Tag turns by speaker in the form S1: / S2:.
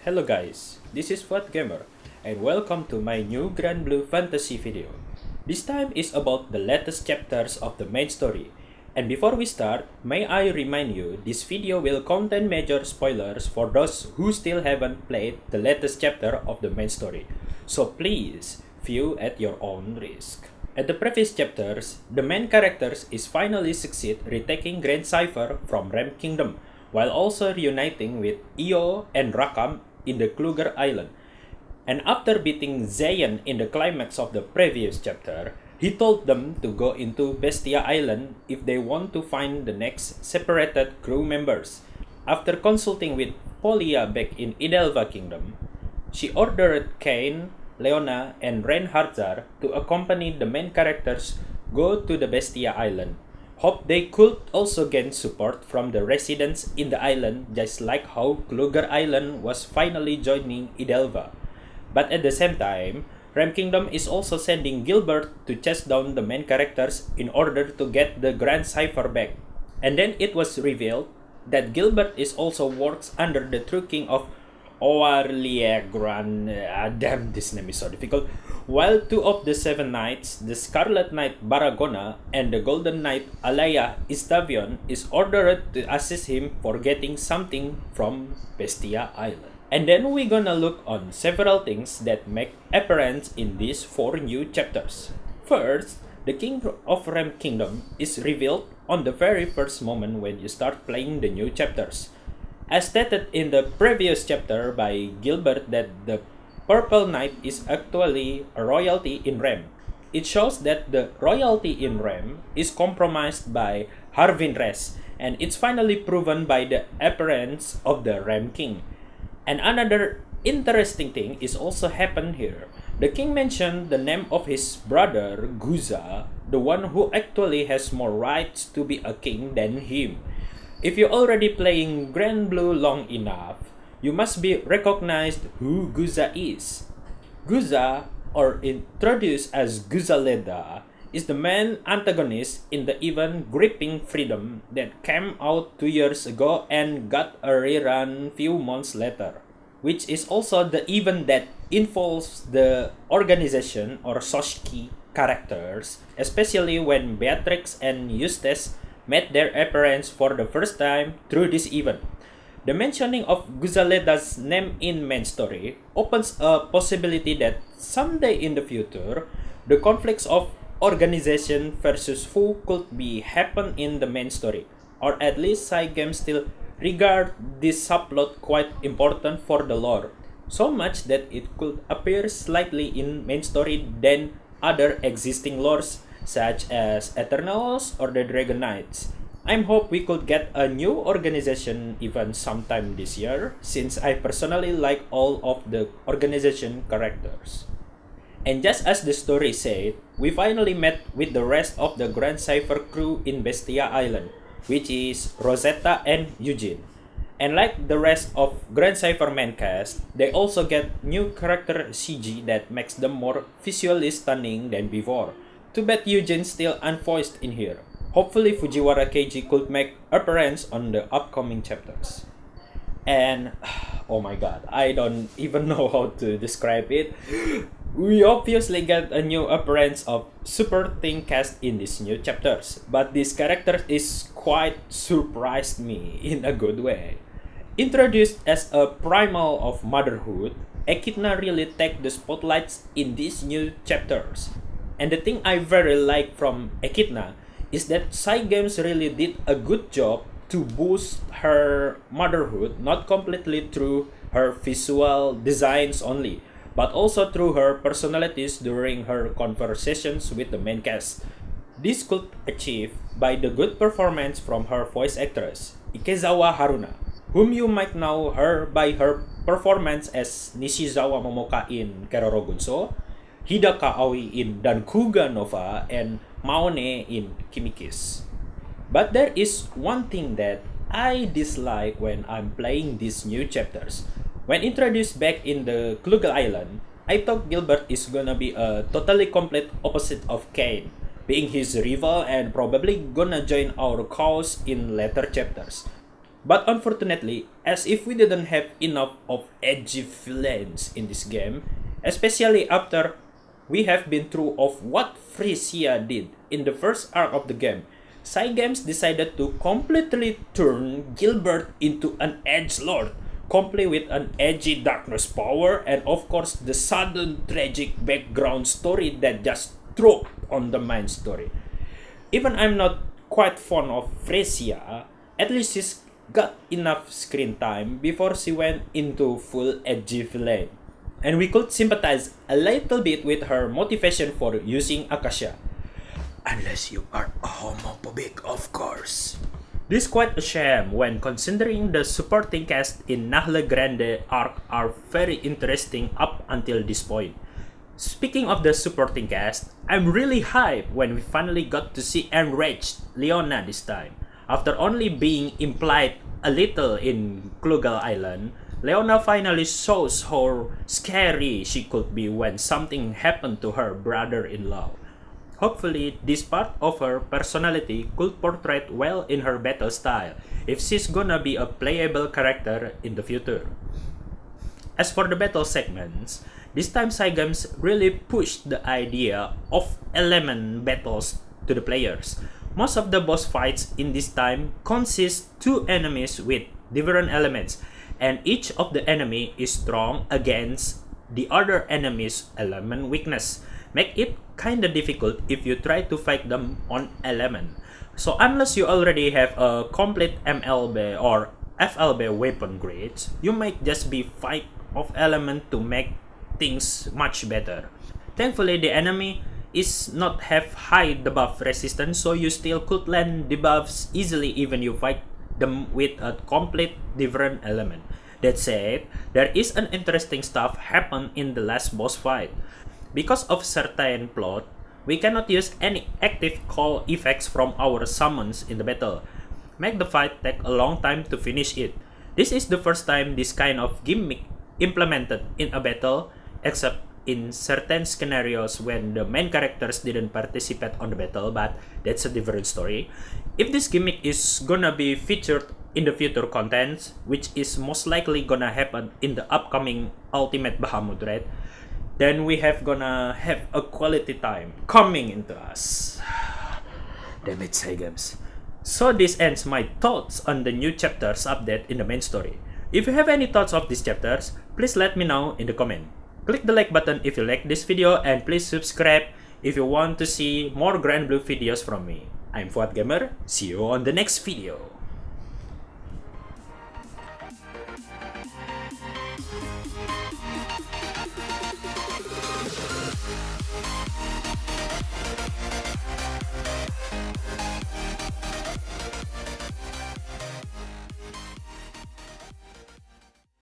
S1: Hello guys, this is Fuad Gamer and welcome to my new Granblue fantasy video. This time is about the latest chapters of the main story. And before we start, may I remind you this video will contain major spoilers for those who still haven't played the latest chapter of the main story. So please view at your own risk. At the previous chapters, the main characters is finally succeed retaking Grand Cipher from Ram Kingdom, while also reuniting with Io and Rakam in the Kluger Island. And after beating Zayan in the climax of the previous chapter, he told them to go into Bestia Island if they want to find the next separated crew members. After consulting with Polia back in Idelva Kingdom, she ordered Kain, Leona, and Reinhardzar to accompany the main characters go to the Bestia Island. Hope they could also gain support from the residents in the island, just like how Kluger Island was finally joining Idelva. But at the same time, Ram Kingdom is also sending Gilbert to chase down the main characters in order to get the Grand Cipher back. And then it was revealed that Gilbert is also works under the true king of Oarliegran. Damn, this name is so difficult. While two of the seven knights, the Scarlet Knight Baragona and the Golden Knight Alaya Istavion, is ordered to assist him for getting something from Bestia Island. And then we're gonna look on several things that make appearance in these 4 new chapters. First, the King of Ram Kingdom is revealed on the very first moment when you start playing the new chapters. As stated in the previous chapter by Gilbert that the Purple Knight is actually a royalty in Ram. It shows that the royalty in Ram is compromised by Harvin Res, and it's finally proven by the appearance of the Ram King. And another interesting thing is also happened here. The king mentioned the name of his brother, Guza, the one who actually has more rights to be a king than him. If you're already playing Granblue long enough, you must be recognized who Guza is. Guza, or introduced as Guzaleda, is the main antagonist in the event Gripping Freedom that came out 2 years ago and got a rerun few months later, which is also the event that involves the organization or Soshki characters, especially when Beatrix and Eustace made their appearance for the first time through this event. The mentioning of Guzaleda's name in main story opens a possibility that someday in the future, the conflicts of organization versus who could be happen in the main story, or at least Cygames still regard this subplot quite important for the lore, so much that it could appear slightly in main story than other existing lores such as Eternals or the Dragon Knights. I hope we could get a new organization event sometime this year, since I personally like all of the organization characters. And just as the story said, we finally met with the rest of the Grand Cipher crew in Bestia Island, which is Rosetta and Eugene. And like the rest of Grand Cipher main cast, they also get new character CG that makes them more visually stunning than before. Too bad Eugene still unvoiced in here. Hopefully Fujiwara Keiji could make appearance on the upcoming chapters. And oh my god, I don't even know how to describe it. We obviously get a new appearance of Super Thing cast in these new chapters, but this character is quite surprised me in a good way. Introduced as a primal of motherhood, Echidna really take the spotlights in these new chapters. And the thing I very like from Echidna is that Cygames really did a good job to boost her motherhood, not completely through her visual designs only, but also through her personalities during her conversations with the main cast. This could achieve by the good performance from her voice actress, Ikezawa Haruna, whom you might know her by her performance as Nishizawa Momoka in Keroro Gunso, Hidaka Aoi in Dankuga Nova, and Maone in Kimikis. But there is one thing that I dislike when I'm playing these new chapters. When introduced back in the Kluger Island, I thought Gilbert is gonna be a totally complete opposite of Kain, being his rival and probably gonna join our cause in later chapters. But unfortunately, as if we didn't have enough of edgy villains in this game, especially after we have been through of what Frisia did in the first arc of the game, Cygames decided to completely turn Gilbert into an edgelord, complete with an edgy darkness power and of course the sudden tragic background story that just dropped on the main story. Even I'm not quite fond of Frisia, at least she's got enough screen time before she went into full edgy villain. And we could sympathize a little bit with her motivation for using Akasha. Unless you are homophobic, of course. This is quite a shame when considering the supporting cast in Nahle Grande arc are very interesting up until this point. Speaking of the supporting cast, I'm really hyped when we finally got to see enraged Leona this time. After only being implied a little in Klugal Island, Leona finally shows how scary she could be when something happened to her brother-in-law. Hopefully, this part of her personality could portray well in her battle style if she's gonna be a playable character in the future. As for the battle segments, this time Cygames really pushed the idea of element battles to the players. Most of the boss fights in this time consist two enemies with different elements, and each of the enemy is strong against the other enemy's element weakness. Make it kinda difficult if you try to fight them on element. So unless you already have a complete MLB or FLB weapon grades, you might just be fight of element to make things much better. Thankfully, the enemy is not have high debuff resistance, so you still could land debuffs easily even you fight them with a complete different element. That said, there is an interesting stuff happen in the last boss fight. Because of certain plot, we cannot use any active call effects from our summons in the battle. Make the fight take a long time to finish it. This is the first time this kind of gimmick implemented in a battle, except in certain scenarios when the main characters didn't participate on the battle, but that's a different story. If this gimmick is gonna be featured in the future contents, which is most likely gonna happen in the upcoming Ultimate Bahamut raid, then we have gonna have a quality time coming into us. Damn it, Cygames. So this ends my thoughts on the new chapters update in the main story. If you have any thoughts of these chapters, please let me know in the comment. Click the like button if you like this video and please subscribe if you want to see more Granblue videos from me. I'm Fuad Gamer, see you on the next video.